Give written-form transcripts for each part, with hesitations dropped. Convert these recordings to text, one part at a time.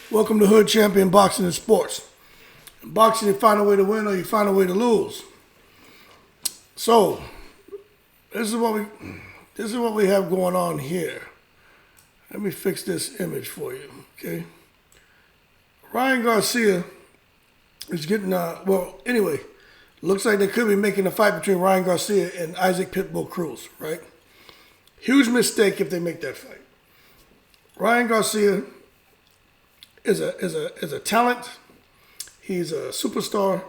Welcome to Hood Champion Boxing and Sports. In boxing, you find a way to win or you find a way to lose. So, this is what we have going on here. Let me fix this image for you, okay? Ryan Garcia is getting, looks like they could be making a fight between Ryan Garcia and Isaac Pitbull Cruz, right? Huge mistake if they make that fight. Ryan Garcia is a talent. He's a superstar,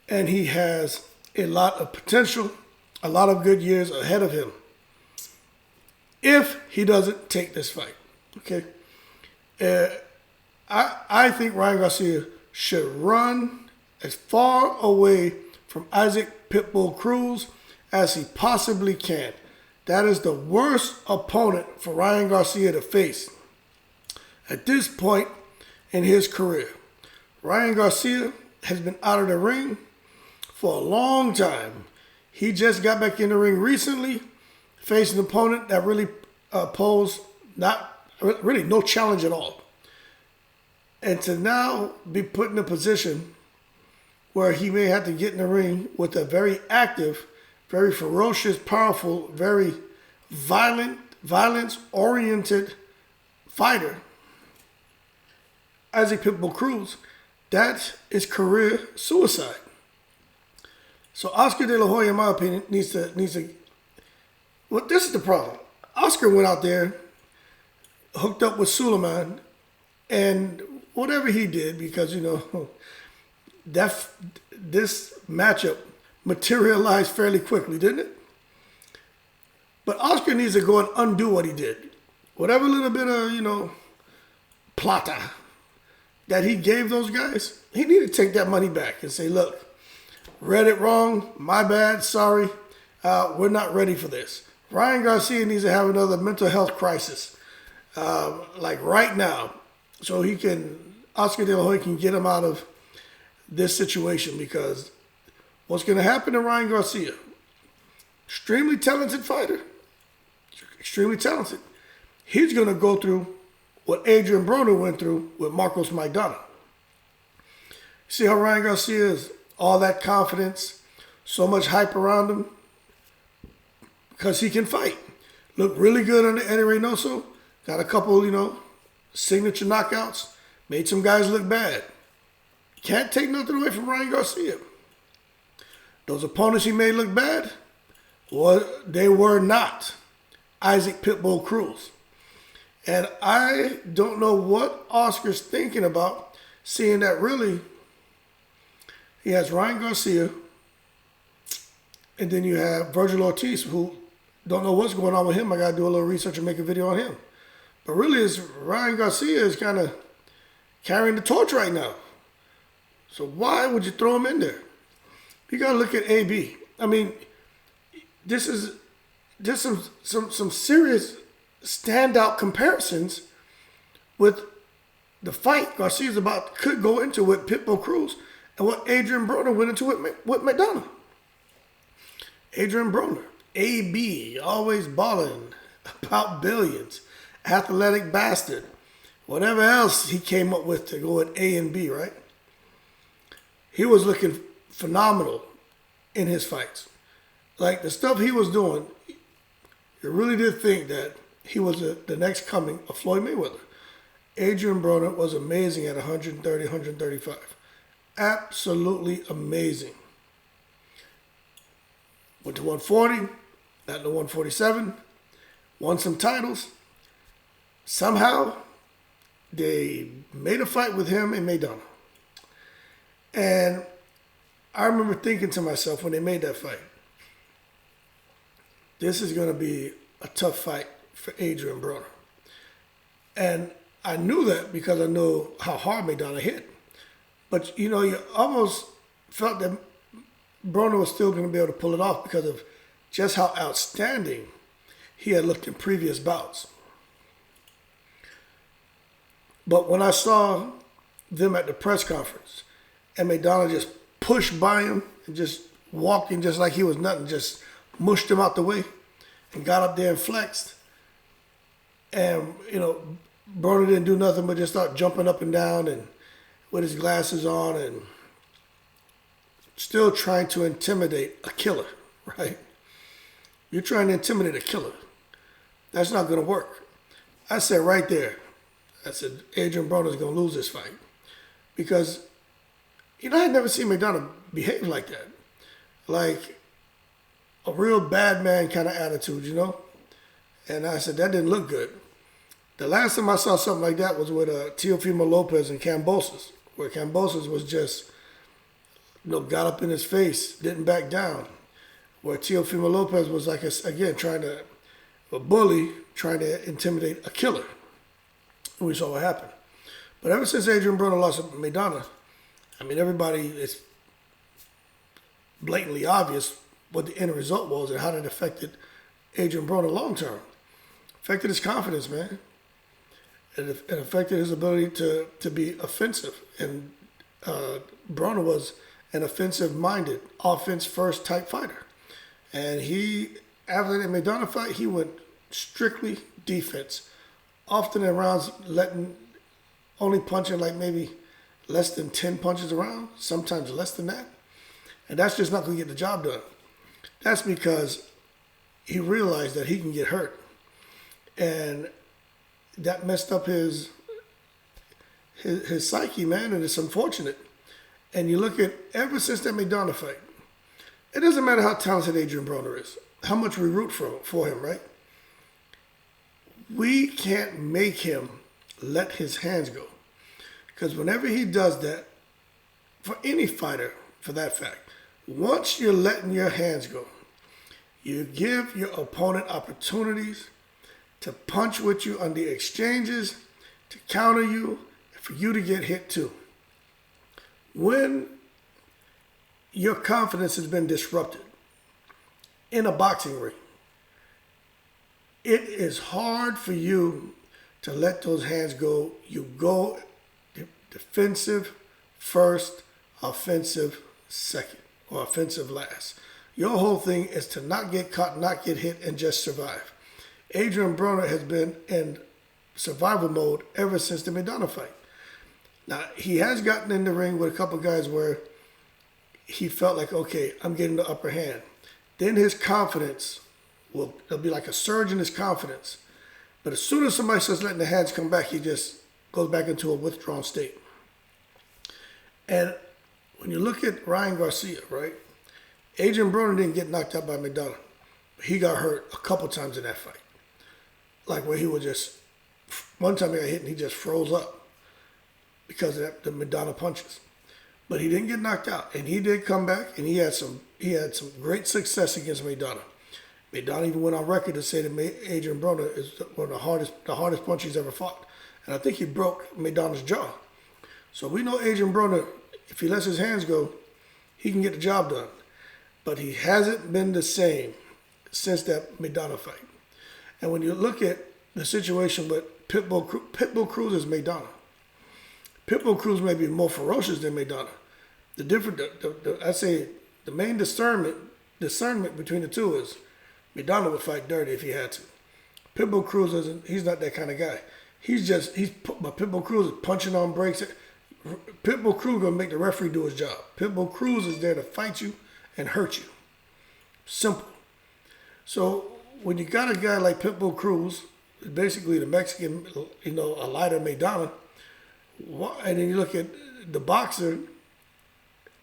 and he has a lot of potential, a lot of good years ahead of him. If he doesn't take this fight, okay. I think Ryan Garcia should run as far away from Isaac Pitbull Cruz as he possibly can. That is the worst opponent for Ryan Garcia to face at this point in his career. Ryan Garcia has been out of the ring for a long time. He just got back in the ring recently, facing an opponent that really posed no challenge at all. And to now be put in a position where he may have to get in the ring with a very active, very ferocious, powerful, very violence-oriented fighter, Isaac Pitbull Cruz, that is career suicide. So Oscar De La Hoya, in my opinion, needs to. Well, this is the problem. Oscar went out there, hooked up with Suleiman, and whatever he did, because this matchup materialized fairly quickly, didn't it? But Oscar needs to go and undo what he did. Whatever little bit of plata that he gave those guys, he needed to take that money back and say, look, read it wrong, my bad, sorry, we're not ready for this. Ryan Garcia needs to have another mental health crisis, like right now, so Oscar De La Hoya can get him out of this situation, because what's going to happen to Ryan Garcia, extremely talented fighter, extremely talented, he's going to go through what Adrian Broner went through with Marcos Maidana. See how Ryan Garcia is? All that confidence, so much hype around him, because he can fight. Looked really good under Eddie Reynoso. Got a couple, signature knockouts. Made some guys look bad. Can't take nothing away from Ryan Garcia. Those opponents he made look bad, well, they were not Isaac Pitbull Cruz. And I don't know what Oscar's thinking about, seeing that really he has Ryan Garcia, and then you have Virgil Ortiz, who don't know what's going on with him. I got to do a little research and make a video on him. But really, Ryan Garcia is kind of carrying the torch right now. So why would you throw him in there? You got to look at AB. I mean, this is just some serious standout comparisons with the fight Garcia's could go into with Pitbull Cruz and what Adrian Broner went into with Maidana. Adrian Broner, AB, always balling about billions, athletic bastard, whatever else he came up with to go with A and B, right? He was looking phenomenal in his fights. Like the stuff he was doing, you really did think that he was the next coming of Floyd Mayweather. Adrian Broner was amazing at 130, 135. Absolutely amazing. Went to 140, got to 147, won some titles. Somehow, they made a fight with him and Maidana. And I remember thinking to myself when they made that fight, this is going to be a tough fight for Adrian Broner. And I knew that because I know how hard Maidana hit. But, you almost felt that Broner was still going to be able to pull it off because of just how outstanding he had looked in previous bouts. But when I saw them at the press conference and Maidana just pushed by him and just walked in just like he was nothing, just mushed him out the way and got up there and flexed. And, Broner didn't do nothing but just start jumping up and down and with his glasses on and still trying to intimidate a killer, right? You're trying to intimidate a killer. That's not going to work. I said right there, I said, Adrian Broner is going to lose this fight. Because, I had never seen Maidana behave like that. Like a real bad man kind of attitude, And I said, that didn't look good. The last time I saw something like that was with Teofimo Lopez and Cambosos, where Cambosos was just, got up in his face, didn't back down. Where Teofimo Lopez was like, a bully trying to intimidate a killer. And we saw what happened. But ever since Adrian Broner lost to Maidana, everybody, it's blatantly obvious what the end result was and how that affected Adrian Broner long term. Affected his confidence, man. It affected his ability to be offensive. And Broner was an offensive-minded, offense-first type fighter. And after that Maidana fight, he went strictly defense. Often in rounds, only punching like maybe less than 10 punches around, sometimes less than that. And that's just not going to get the job done. That's because he realized that he can get hurt. And that messed up his psyche, man, and it's unfortunate. And you look at, ever since that Maidana fight, it doesn't matter how talented Adrian Broner is, how much we root for him, right? We can't make him let his hands go. Because whenever he does that, for any fighter, for that fact, once you're letting your hands go, you give your opponent opportunities to punch with you on the exchanges, to counter you, and for you to get hit too. When your confidence has been disrupted in a boxing ring, it is hard for you to let those hands go. You go defensive first, offensive second, or offensive last. Your whole thing is to not get caught, not get hit, and just survive. Adrian Broner has been in survival mode ever since the Maidana fight. Now, he has gotten in the ring with a couple of guys where he felt like, okay, I'm getting the upper hand. Then his confidence there'll be like a surge in his confidence. But as soon as somebody starts letting the hands come back, he just goes back into a withdrawn state. And when you look at Ryan Garcia, right? Adrian Broner didn't get knocked out by Maidana. He got hurt a couple times in that fight. Like where he was just, one time he got hit and he just froze up because of the Maidana punches. But he didn't get knocked out. And he did come back and he had some great success against Maidana. Maidana even went on record to say that Adrian Broner is one of the hardest punch he's ever fought. And I think he broke Maidana's jaw. So we know Adrian Broner, if he lets his hands go, he can get the job done. But he hasn't been the same since that Maidana fight. And when you look at the situation with Pitbull Cruz is Maidana. Pitbull Cruz may be more ferocious than Maidana. I'd say the main discernment between the two is Maidana would fight dirty if he had to. Pitbull Cruz he's not that kind of guy. But Pitbull Cruz is punching on breaks. Pitbull Cruz gonna make the referee do his job. Pitbull Cruz is there to fight you and hurt you. Simple. So when you got a guy like Pitbull Cruz, basically the Mexican, a lighter Maidana, and then you look at the boxer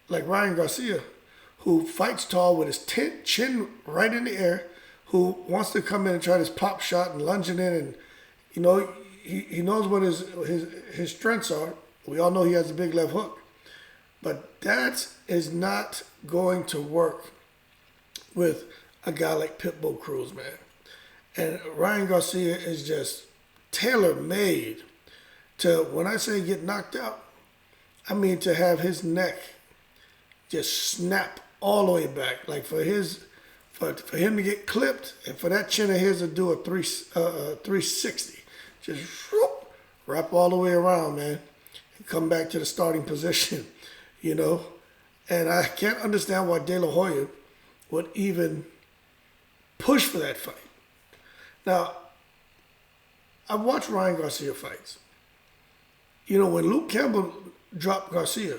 like Ryan Garcia, who fights tall with his chin right in the air, who wants to come in and try this pop shot and lunge it in, and he knows what his strengths are. We all know he has a big left hook, but that is not going to work with a guy like Pitbull Cruz, man. And Ryan Garcia is just tailor-made to, when I say get knocked out, I mean to have his neck just snap all the way back. Like for him to get clipped and for that chin of his to do a 360. Just whoop, wrap all the way around, man, and come back to the starting position, And I can't understand why De La Hoya would even push for that fight. Now, I've watched Ryan Garcia fights. You know, when Luke Campbell dropped Garcia,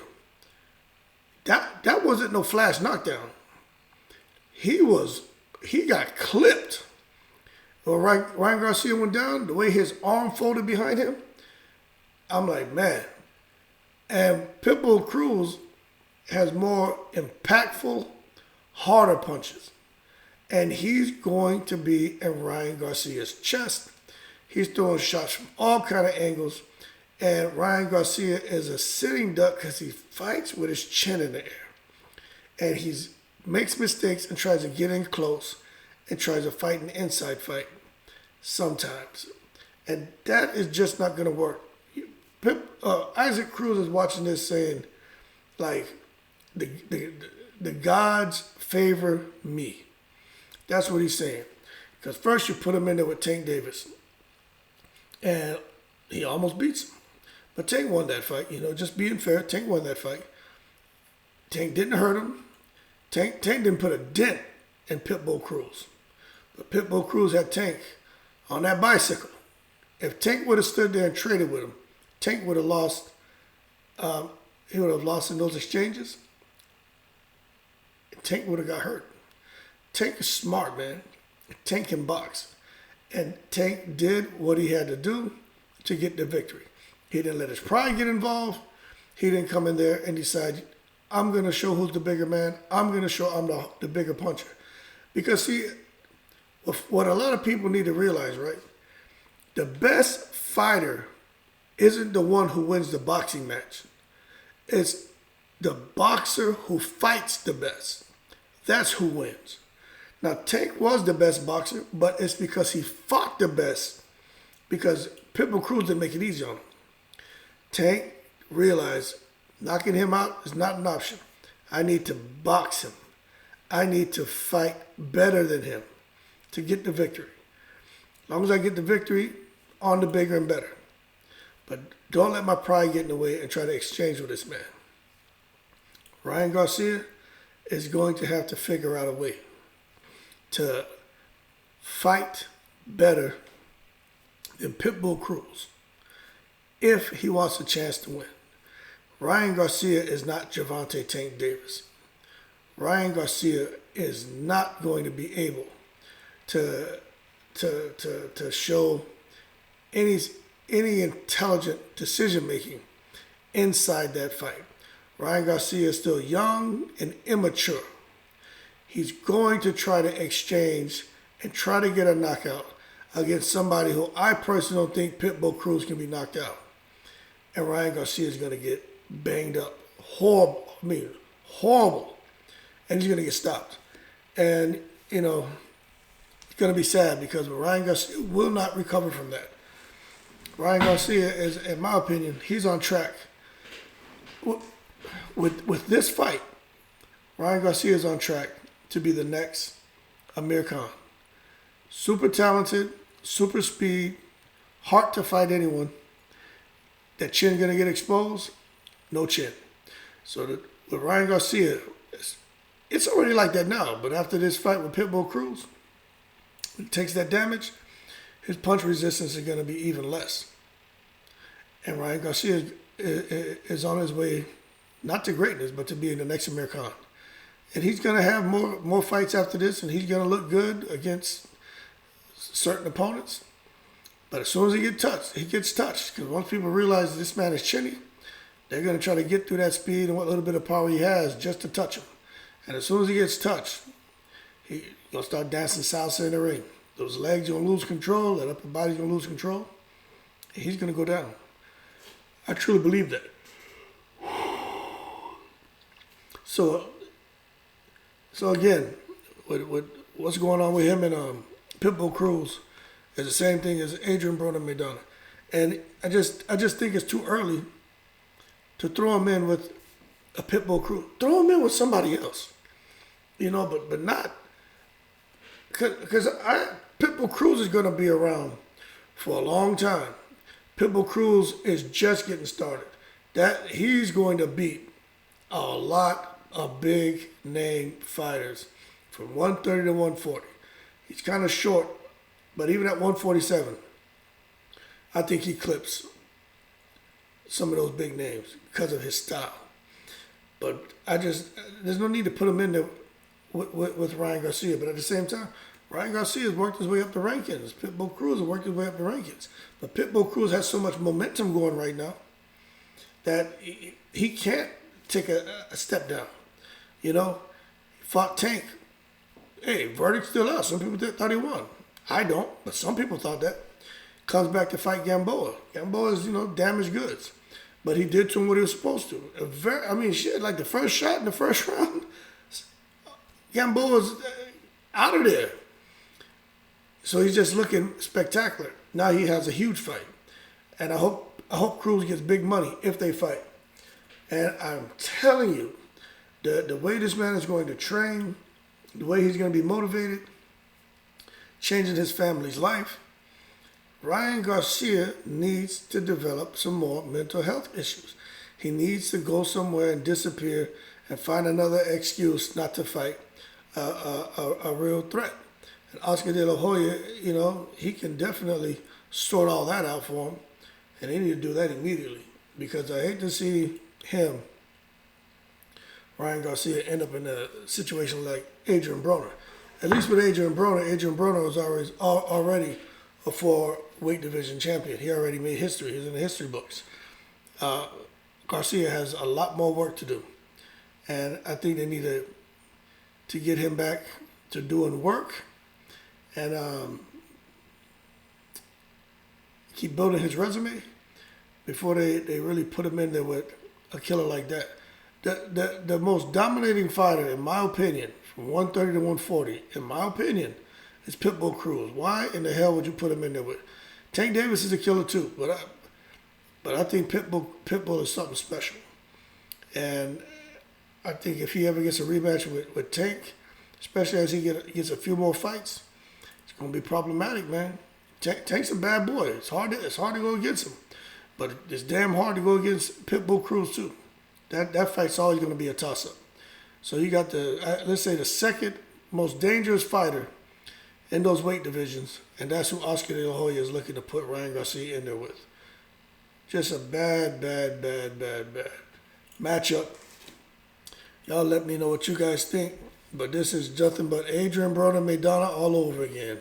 that wasn't no flash knockdown. He got clipped. When Ryan Garcia went down, the way his arm folded behind him, I'm like, man. And Pitbull Cruz has more impactful, harder punches. And he's going to be in Ryan Garcia's chest. He's throwing shots from all kind of angles. And Ryan Garcia is a sitting duck because he fights with his chin in the air. And he makes mistakes and tries to get in close and tries to fight an inside fight sometimes. And that is just not going to work. Isaac Cruz is watching this saying, like, the gods favor me. That's what he's saying. Because first you put him in there with Tank Davis. And he almost beats him. But Tank won that fight. You know, just being fair, Tank won that fight. Tank didn't hurt him. Tank didn't put a dent in Pitbull Cruz. But Pitbull Cruz had Tank on that bicycle. If Tank would have stood there and traded with him, Tank would have lost. He would have lost in those exchanges. Tank would have got hurt. Tank is smart, man. Tank can box. And Tank did what he had to do to get the victory. He didn't let his pride get involved. He didn't come in there and decide, I'm going to show who's the bigger man. I'm going to show I'm the bigger puncher. Because, see, what a lot of people need to realize, right? The best fighter isn't the one who wins the boxing match. It's the boxer who fights the best. That's who wins. Now, Tank was the best boxer, but it's because he fought the best. Because Pitbull Cruz didn't make it easy on him. Tank realized knocking him out is not an option. I need to box him. I need to fight better than him to get the victory. As long as I get the victory, on the bigger and better. But don't let my pride get in the way and try to exchange with this man. Ryan Garcia is going to have to figure out a way to fight better than Pitbull Cruz if he wants a chance to win. Ryan Garcia is not Gervonta Tank Davis. Ryan Garcia is not going to be able to show any intelligent decision making inside that fight. Ryan Garcia is still young and immature. He's going to try to exchange and try to get a knockout against somebody who I personally don't think Pitbull Cruz can be knocked out. And Ryan Garcia is going to get banged up. Horrible. I mean, horrible. And he's going to get stopped. And, you know, it's going to be sad because Ryan Garcia will not recover from that. Ryan Garcia is, in my opinion, he's on track. With this fight, Ryan Garcia is on track to be the next Amir Khan. Super talented, super speed, hard to fight anyone. That chin going to get exposed? No chin. So with Ryan Garcia, it's already like that now. But after this fight with Pitbull Cruz, when he takes that damage, his punch resistance is going to be even less. And Ryan Garcia is on his way, not to greatness, but to being the next Amir Khan. And he's going to have more fights after this, and he's going to look good against certain opponents. But as soon as he gets touched, because once people realize this man is chinny, they're going to try to get through that speed and what little bit of power he has just to touch him. And as soon as he gets touched, he's going to start dancing salsa in the ring. Those legs are going to lose control, that upper body's going to lose control, and he's going to go down. I truly believe that. So again, with what's going on with him and Pitbull Cruz is the same thing as Adrian Broner Maidana. And I just think it's too early to throw him in with a Pitbull Cruz. Throw him in with somebody else. You know, but not because Pitbull Cruz is going to be around for a long time. Pitbull Cruz is just getting started. That he's going to beat a lot of big name fighters from 130 to 140. He's kind of short, but even at 147, I think he clips some of those big names because of his style. But there's no need to put him in there with Ryan Garcia. But at the same time, Ryan Garcia has worked his way up the rankings. Pitbull Cruz has worked his way up the rankings. But Pitbull Cruz has so much momentum going right now that he can't take a step down. You know, he fought Tank. Hey, verdict still out. Some people thought he won. I don't, but some people thought that. Comes back to fight Gamboa. Gamboa is, damaged goods. But he did to him what he was supposed to. Like the first shot in the first round, Gamboa's out of there. So he's just looking spectacular. Now he has a huge fight. And I hope Cruz gets big money if they fight. And I'm telling you, the way this man is going to train, the way he's going to be motivated, changing his family's life, Ryan Garcia needs to develop some more mental health issues. He needs to go somewhere and disappear and find another excuse not to fight a real threat. And Oscar De La Hoya, he can definitely sort all that out for him. And they need to do that immediately. Because I hate to see him, Ryan Garcia, end up in a situation like Adrian Broner. At least with Adrian Broner was already a 4-weight division champion. He already made history. He's in the history books. Garcia has a lot more work to do. And I think they need to get him back to doing work and keep building his resume before they really put him in there with a killer like that. The most dominating fighter, in my opinion, from 130 to 140, in my opinion, is Pitbull Cruz. Why in the hell would you put him in there with? Tank Davis is a killer too, but I think Pitbull is something special. And I think if he ever gets a rematch with Tank, especially as he gets a few more fights, it's going to be problematic, man. Tank's a bad boy. It's hard to go against him. But it's damn hard to go against Pitbull Cruz too. That fight's always going to be a toss-up. So you got let's say the second most dangerous fighter in those weight divisions, and that's who Oscar De La Hoya is looking to put Ryan Garcia in there with. Just a bad matchup. Y'all let me know what you guys think. But this is nothing but Adrian Broner, Maidana all over again.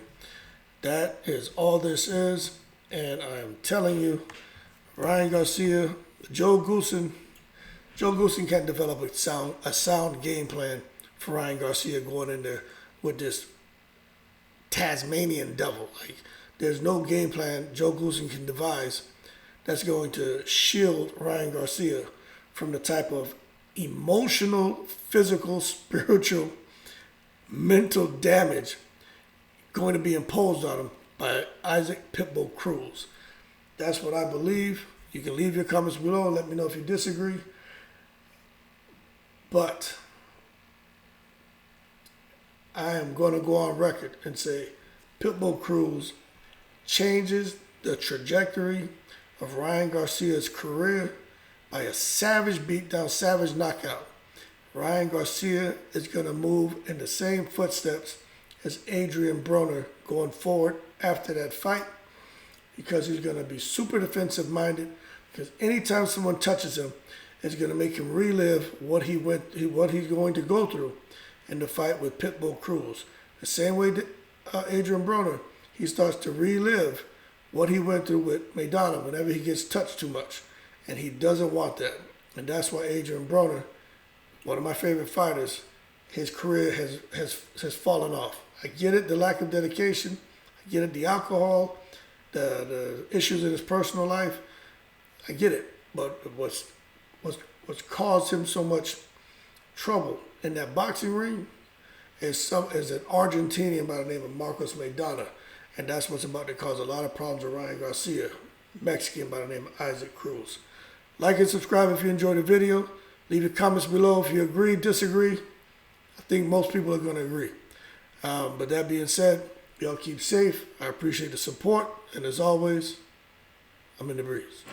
That is all this is. And I'm telling you, Ryan Garcia, Joe Goosen can't develop a sound game plan for Ryan Garcia going in there with this Tasmanian devil. Like, there's no game plan Joe Goosen can devise that's going to shield Ryan Garcia from the type of emotional, physical, spiritual, mental damage going to be imposed on him by Isaac Pitbull Cruz. That's what I believe. You can leave your comments below and let me know if you disagree. But I am going to go on record and say Pitbull Cruz changes the trajectory of Ryan Garcia's career by a savage beatdown, savage knockout. Ryan Garcia is going to move in the same footsteps as Adrian Broner going forward after that fight, because he's going to be super defensive minded, because anytime someone touches him, it's going to make him relive what he's going to go through in the fight with Pitbull Cruz. The same way that Adrian Broner, he starts to relive what he went through with Maidana whenever he gets touched too much. And he doesn't want that. And that's why Adrian Broner, one of my favorite fighters, his career has fallen off. I get it, the lack of dedication. I get it, the alcohol, the issues in his personal life. I get it. But what's caused him so much trouble in that boxing ring is an Argentinian by the name of Marcos Maidana. And that's what's about to cause a lot of problems with Ryan Garcia, Mexican by the name of Isaac Cruz. Like and subscribe if you enjoyed the video. Leave your comments below if you agree, disagree. I think most people are going to agree. But that being said, y'all keep safe. I appreciate the support. And as always, I'm in the breeze.